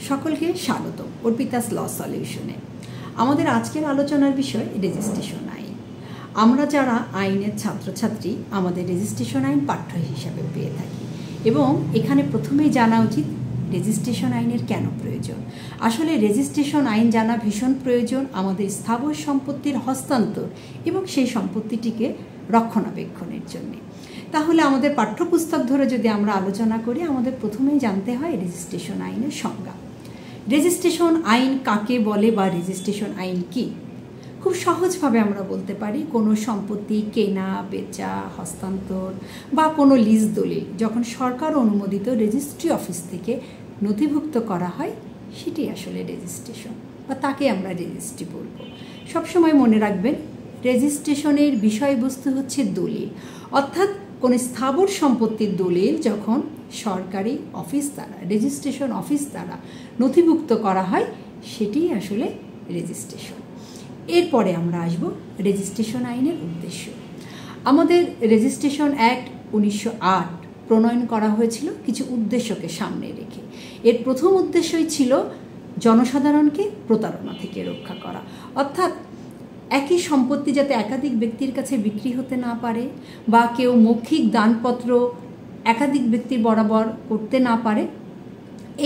সকলকে স্বাগতম অর্পিতাস ল সলিউশনে। আমাদের আজকের আলোচনার বিষয় রেজিস্ট্রেশন আইন। আমরা যারা আইনের ছাত্রছাত্রী আমাদের রেজিস্ট্রেশন আইন পাঠ্য হিসাবে পেয়ে থাকি এবং এখানে প্রথমেই জানা উচিত রেজিস্ট্রেশন আইনের কেন প্রয়োজন। আসলে রেজিস্ট্রেশন আইন জানা ভীষণ প্রয়োজন আমাদের স্থাবর সম্পত্তির হস্তান্তর এবং সেই সম্পত্তিটিকে রক্ষণাবেক্ষণের জন্যে। তাহলে আমাদের পাঠ্যপুস্তক ধরে যদি আমরা আলোচনা করি আমাদের প্রথমেই জানতে হয় রেজিস্ট্রেশন আইনের সংজ্ঞা। রেজিস্ট্রেশন আইন কাকে বলে বা রেজিস্ট্রেশন আইন কি? খুব সহজভাবে আমরা বলতে পারি কোনো সম্পত্তি কেনা বেচা হস্তান্তর বা কোনো লিজ দলিল যখন সরকার অনুমোদিত রেজিস্ট্রি অফিস থেকে নথিভুক্ত করা হয় সেটি আসলে রেজিস্ট্রেশন বা তাকে আমরা রেজিস্ট্রি বলবো। সবসময় মনে রাখবেন রেজিস্ট্রেশনের বিষয়বস্তু হচ্ছে দলিল, অর্থাৎ কোনো স্থাবর সম্পত্তির দলিল যখন সরকারি অফিস দ্বারা রেজিস্ট্রেশন অফিস দ্বারা নথিভুক্ত করা হয় সেটিই আসলে রেজিস্ট্রেশন। এরপরে আমরা আসব রেজিস্ট্রেশন আইনের উদ্দেশ্য। আমাদের রেজিস্ট্রেশন অ্যাক্ট 1908 প্রণয়ন করা হয়েছিল কিছু উদ্দেশ্যকে সামনে রেখে। এর প্রথম উদ্দেশ্যই ছিল জনসাধারণকে প্রতারণা থেকে রক্ষা করা, অর্থাৎ একই সম্পত্তি যাতে একাধিক ব্যক্তির কাছে বিক্রি হতে না পারে বা কেউ মৌখিক দানপত্র একাধিক ব্যক্তির বরাবর করতে না পারে,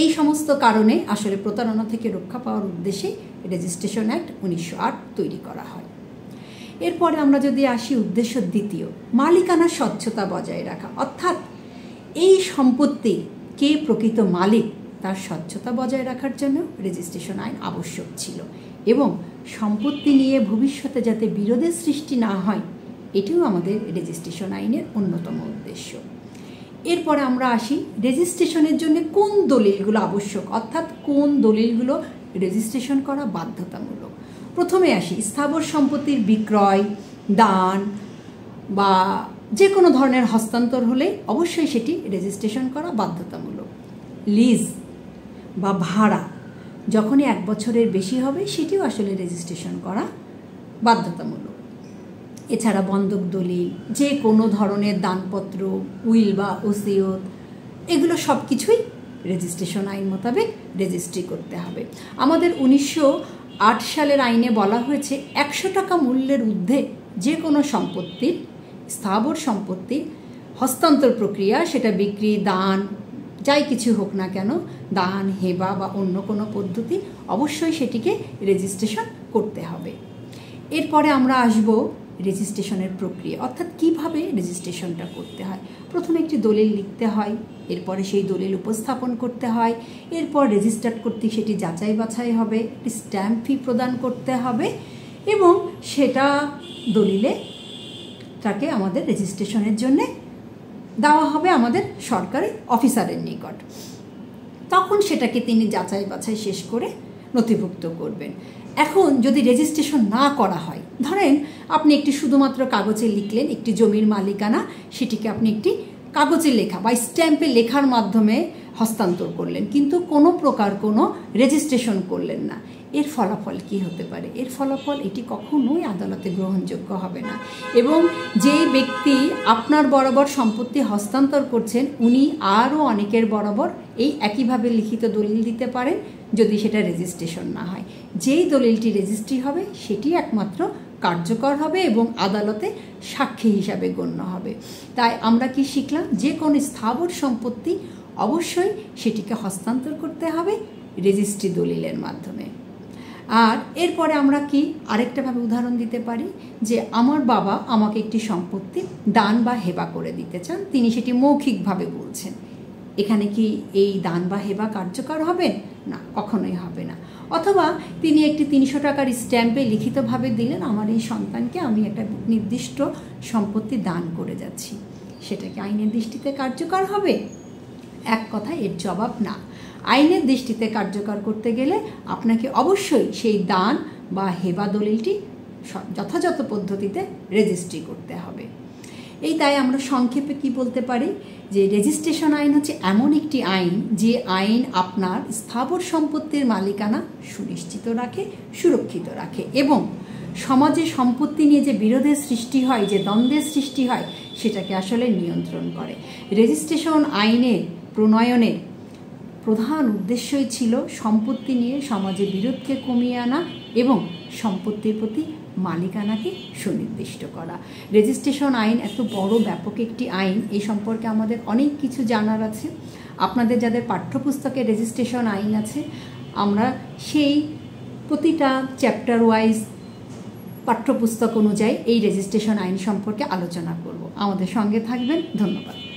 এই সমস্ত কারণে আসলে প্রতারণা থেকে রক্ষা পাওয়ার উদ্দেশ্যে রেজিস্ট্রেশন অ্যাক্ট 1908 তৈরি করা হয়। এরপরে আমরা যদি আসি উদ্দেশ্য দ্বিতীয়, মালিকানার স্বচ্ছতা বজায় রাখা, অর্থাৎ এই সম্পত্তির কে প্রকৃত মালিক তার স্বচ্ছতা বজায় রাখার জন্য রেজিস্ট্রেশন আইন আবশ্যক ছিল এবং সম্পত্তি নিয়ে ভবিষ্যতে যাতে বিরোধের সৃষ্টি না হয় এটিও আমাদের রেজিস্ট্রেশন আইনের অন্যতম উদ্দেশ্য। এরপরে আমরা আসি রেজিস্ট্রেশনের জন্য কোন দলিলগুলো আবশ্যক, অর্থাৎ কোন দলিলগুলো রেজিস্ট্রেশন করা বাধ্যতামূলক। প্রথমে আসি স্থাবর সম্পত্তির বিক্রয়, দান বা যে কোনো ধরনের হস্তান্তর হলে অবশ্যই সেটি রেজিস্ট্রেশন করা বাধ্যতামূলক। লিজ বা ভাড়া যখনই 1 বছরের বেশি হবে সেটিও আসলে রেজিস্ট্রেশন করা বাধ্যতামূলক। এছাড়া বন্ধক দলিল, যে কোনো ধরনের দানপত্র, উইল বা ওসিয়ত, এগুলো সব কিছুই রেজিস্ট্রেশন আইন মোতাবেক রেজিস্ট্রি করতে হবে। আমাদের 1908 সালের আইনে বলা হয়েছে 100 টাকা মূল্যের ঊর্ধ্বে যে কোনো সম্পত্তির স্থাবর সম্পত্তির হস্তান্তর প্রক্রিয়া, সেটা বিক্রি দান যাই কিছু হোক না কেন, দান হেবা বা অন্য কোনো পদ্ধতি, অবশ্যই সেটিকে রেজিস্ট্রেশন করতে হবে। এরপরে আমরা আসব রেজিস্ট্রেশনের প্রক্রিয়া, অর্থাৎ কিভাবে রেজিস্ট্রেশনটা করতে হয়। প্রথমে একটি দলিল লিখতে হয়, এরপরে সেই দলিল উপস্থাপন করতে হয়, এরপর রেজিস্টার্ড কর্তৃক সেটি যাচাই বাছাই হবে, একটি স্ট্যাম্প ফি প্রদান করতে হবে এবং সেটা দলিলে তাকে আমাদের রেজিস্ট্রেশনের জন্যে দেওয়া হবে আমাদের সরকারি অফিসারের নিকট। তখন সেটাকে তিনি যাচাই বাছাই শেষ করে নথিভুক্ত করবেন। এখন যদি রেজিস্ট্রেশন না করা হয়, ধরেন আপনি একটি শুধুমাত্র কাগজে লিখলেন একটি জমির মালিকানা, সেটিকে আপনি একটি কাগজে লেখা বা স্ট্যাম্পে লেখার মাধ্যমে হস্তান্তর করলেন কিন্তু কোনো প্রকার কোনো রেজিস্ট্রেশন করলেন না, এর ফলাফল কি হতে পারে? এর ফলাফল এটি কখনোই আদালতে গ্রহণযোগ্য হবে না এবং যেই ব্যক্তি আপনার বরাবর সম্পত্তি হস্তান্তর করছেন উনি আরও অনেকের বরাবর এই একইভাবে লিখিত দলিল দিতে পারেন যদি সেটা রেজিস্ট্রেশন না হয়। যেই দলিলটি রেজিস্ট্রি হবে সেটি একমাত্র কার্যকর হবে এবং আদালতে সাক্ষী হিসাবে গণ্য হবে। তাই আমরা কি শিখলাম? যে কোনো স্থাবর সম্পত্তি অবশ্যই সেটিকে হস্তান্তর করতে হবে রেজিস্ট্রি দলিলের মাধ্যমে। আর এরপরে আমরা কি আরেকটাভাবে উদাহরণ দিতে পারি যে আমার বাবা আমাকে একটি সম্পত্তি দান বা হেবা করে দিতে চান, তিনি সেটি মৌখিকভাবে বলছেন, এখানে কি এই দান বা হেবা কার্যকর হবে? না, কখনোই হবে না। অথবা তিনি একটি 300 টাকার স্ট্যাম্পে লিখিতভাবে দিলেন আমার এই সন্তানকে আমি একটা নির্দিষ্ট সম্পত্তি দান করে যাচ্ছি, সেটা কি আইনের দৃষ্টিতে কার্যকর হবে? এক কথা এর জবাব না। আইনের দৃষ্টিতে কার্যকর করতে গেলে আপনাকে অবশ্যই সেই দান বা হেবা দলিলটি যথাযথ পদ্ধতিতে রেজিস্ট্রি করতে হবে। এই তাই আমরা সংক্ষেপে কি বলতে পারি যে রেজিস্ট্রেশন আইন হচ্ছে এমন একটি আইন যে আইন আপনার স্থাবর সম্পত্তির মালিকানা সুনিশ্চিত রাখে, সুরক্ষিত রাখে এবং সমাজে সম্পত্তি নিয়ে যে বিরোধের সৃষ্টি হয়, যে দ্বন্দ্বের সৃষ্টি হয় সেটাকে আসলে নিয়ন্ত্রণ করে। রেজিস্ট্রেশন আইনের প্রণয়নের প্রধান উদ্দেশ্যই ছিল সম্পত্তি নিয়ে সমাজে বিরোধকে কমিয়ে আনা এবং সম্পত্তির প্রতি মালিকানাকে সুনির্দিষ্ট করা। রেজিস্ট্রেশন আইন এত বড় ব্যাপক একটি আইন, এই সম্পর্কে আমাদের অনেক কিছু জানার আছে। আপনাদের যাদের পাঠ্যপুস্তকে রেজিস্ট্রেশন আইন আছে, আমরা সেই প্রতিটা চ্যাপ্টার ওয়াইজ পাঠ্যপুস্তক অনুযায়ী এই রেজিস্ট্রেশন আইন সম্পর্কে আলোচনা করব। আমাদের সঙ্গে থাকবেন। ধন্যবাদ।